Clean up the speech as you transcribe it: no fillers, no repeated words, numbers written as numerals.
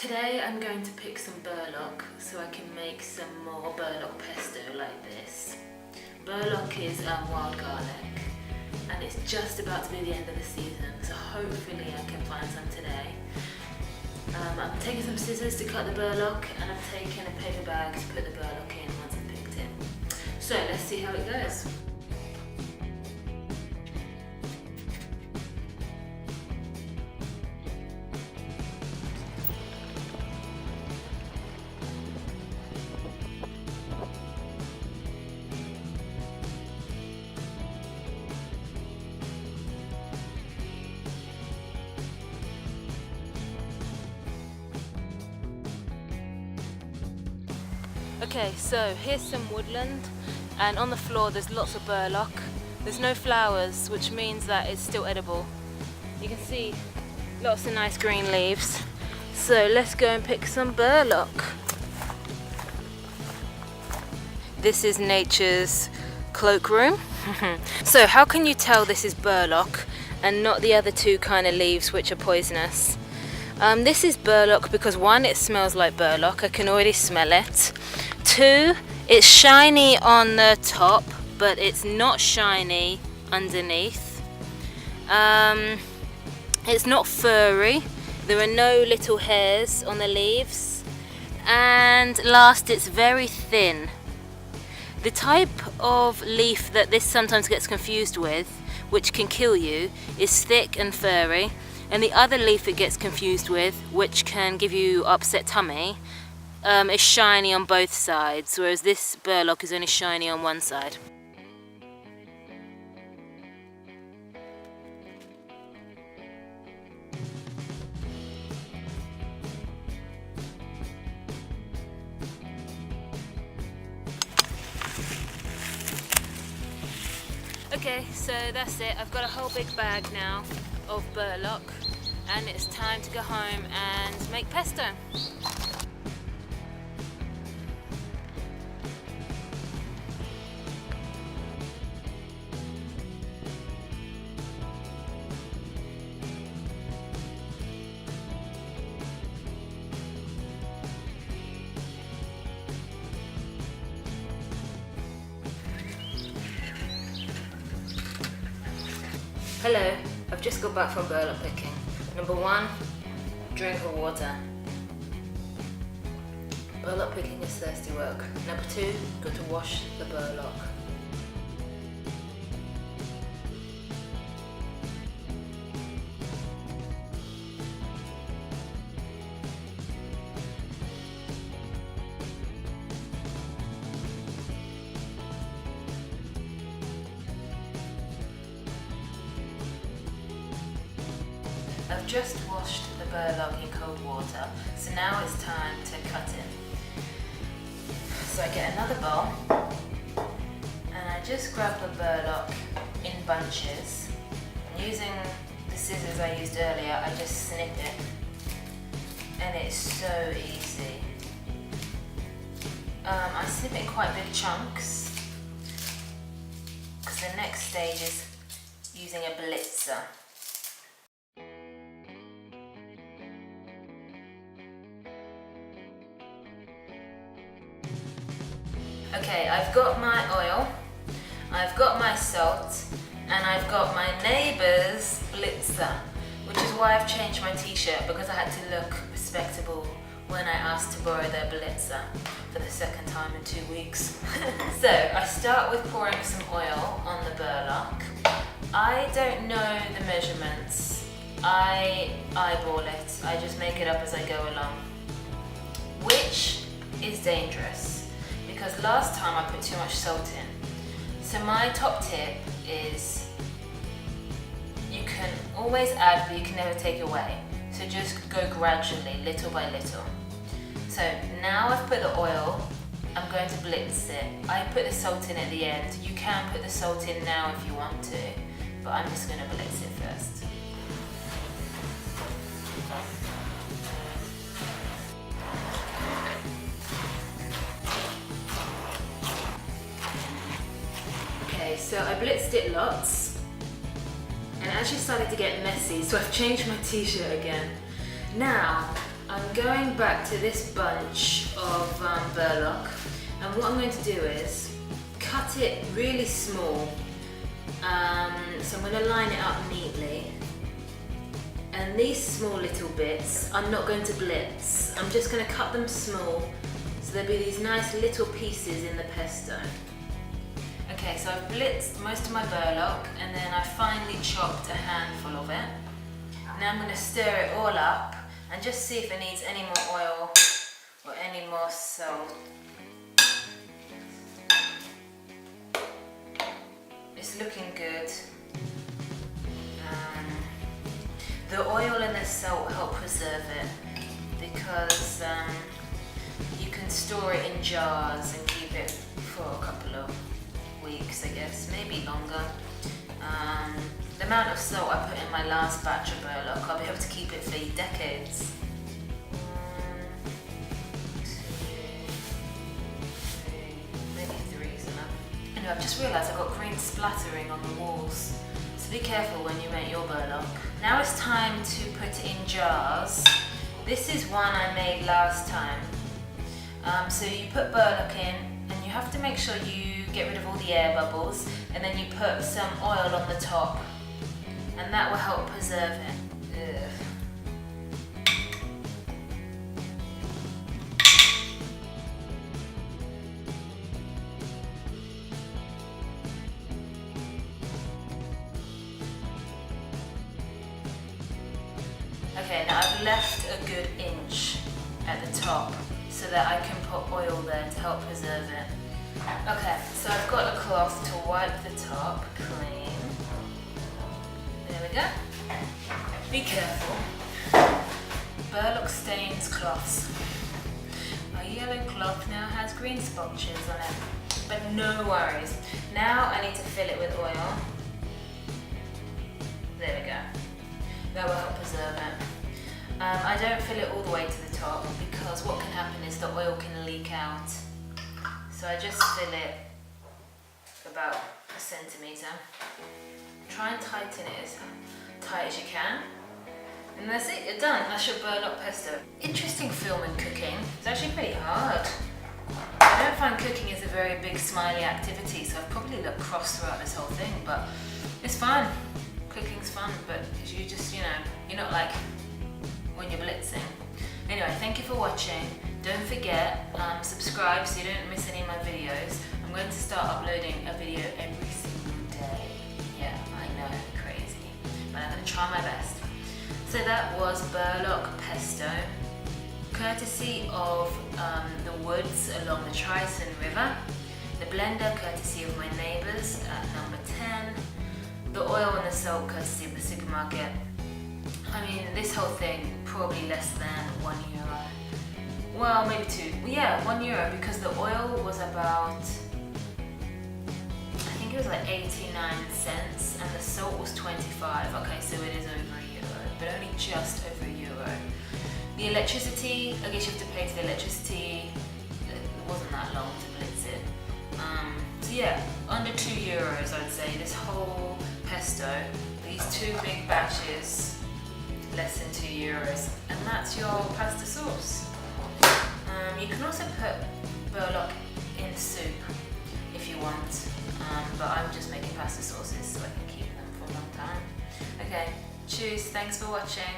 Today I'm going to pick some Bärloch so I can make some more Bärloch pesto like this. Bärloch is wild garlic and it's just about to be the end of the season, so hopefully I can find some today. I'm taking some scissors to cut the Bärloch and I'm taking a paper bag to put the Bärloch in once I've picked it. So let's see how it goes. Okay, so here's some woodland, and on the floor there's lots of Bärloch. There's no flowers, which means that it's still edible. You can see lots of nice green leaves. So let's go and pick some Bärloch. This is nature's cloakroom. So how can you tell this is Bärloch and not the other two kind of leaves which are poisonous? This is Bärloch because one, it smells like Bärloch, I can already smell it. Two, it's shiny on the top, but it's not shiny underneath. It's not furry, there are no little hairs on the leaves. And last, it's very thin. The type of leaf that this sometimes gets confused with, which can kill you, is thick and furry. And the other leaf it gets confused with, which can give you upset tummy, is shiny on both sides, whereas this Bärloch is only shiny on one side. Okay, so that's it. I've got a whole big bag now of Bärloch, and it's time to go home and make pesto. Hello, I've just got back from Bärloch picking. Number one, drink of water. Bärloch picking is thirsty work. Number two, got to wash the Bärloch. I've just washed the Bärloch in cold water, so now it's time to cut it. So I get another bowl, and I just grab the Bärloch in bunches. And using the scissors I used earlier, I just snip it, and it's so easy. I snip it in quite big chunks, because the next stage is using a blitzer. Okay, I've got my oil, I've got my salt, and I've got my neighbour's blitzer, which is why I've changed my t-shirt, because I had to look respectable when I asked to borrow their blitzer for the second time in 2 weeks. So I start with pouring some oil on the Bärloch. I don't know the measurements, I eyeball it, I just make it up as I go along, which is dangerous. Because last time I put too much salt in. So my top tip is you can always add, but you can never take away. So just go gradually, little by little. So now I've put the oil, I'm going to blitz it. I put the salt in at the end. You can put the salt in now if you want to, but I'm just going to blitz it first. So I blitzed it lots, and it actually started to get messy, so I've changed my t-shirt again. Now, I'm going back to this bunch of Bärloch, and what I'm going to do is cut it really small. So I'm going to line it up neatly. And these small little bits, I'm not going to blitz. I'm just going to cut them small, so there'll be these nice little pieces in the pesto. Okay, so I've blitzed most of my Bärloch, and then I finely chopped a handful of it. Now I'm going to stir it all up and just see if it needs any more oil or any more salt. It's looking good. The oil and the salt help preserve it because you can store it in jars and keep it for a couple of weeks, I guess, maybe longer. The amount of salt I put in my last batch of Bärloch, I'll be able to keep it for decades. 1, 2, 3, maybe 3 is enough. Anyway, I've just realised I've got green splattering on the walls. So be careful when you make your Bärloch. Now it's time to put it in jars. This is one I made last time. So you put Bärloch in, and you have to make sure you get rid of all the air bubbles, and then you put some oil on the top, and that will help preserve it. Ugh. Okay, now I've left a good inch at the top so that I can put oil there to help preserve it. Okay, so I've got a cloth to wipe the top clean. There we go. Be careful. Bärloch stains cloths. My yellow cloth now has green spotches on it, but no worries. Now I need to fill it with oil. There we go. That will help preserve it. I don't fill it all the way to the top because what can happen is the oil can leak out. So I just fill it about 1 centimetre. Try and tighten it as tight as you can. And that's it, you're done. That's your Bärloch pesto. Interesting film and cooking. It's actually pretty hard. I don't find cooking is a very big smiley activity, so I've probably looked cross throughout this whole thing, but it's fun. Cooking's fun, but you just, you're not like when you're blitzing. Anyway, thank you for watching. Don't forget, subscribe so you don't miss any of my videos. I'm going to start uploading a video every single day. Yeah, I know, crazy, but I'm going to try my best. So that was Bärloch pesto, courtesy of the woods along the Trison River. The blender, courtesy of my neighbours at number 10. The oil and the salt, courtesy of the supermarket. I mean, this whole thing, probably less than €1. Well, maybe 2. Yeah, €1 because the oil was about, I think it was like 89 cents, and the salt was 25. Okay, so it is over €1, but only just over €1. The electricity, I guess you have to pay for the electricity. It wasn't that long to blitz it. So yeah, under €2 I'd say. This whole pesto, these 2 big batches, less than €2, and that's your pasta sauce. You can also put Bärloch in soup if you want, but I'm just making pasta sauces so I can keep them for a long time. Okay, cheers, thanks for watching.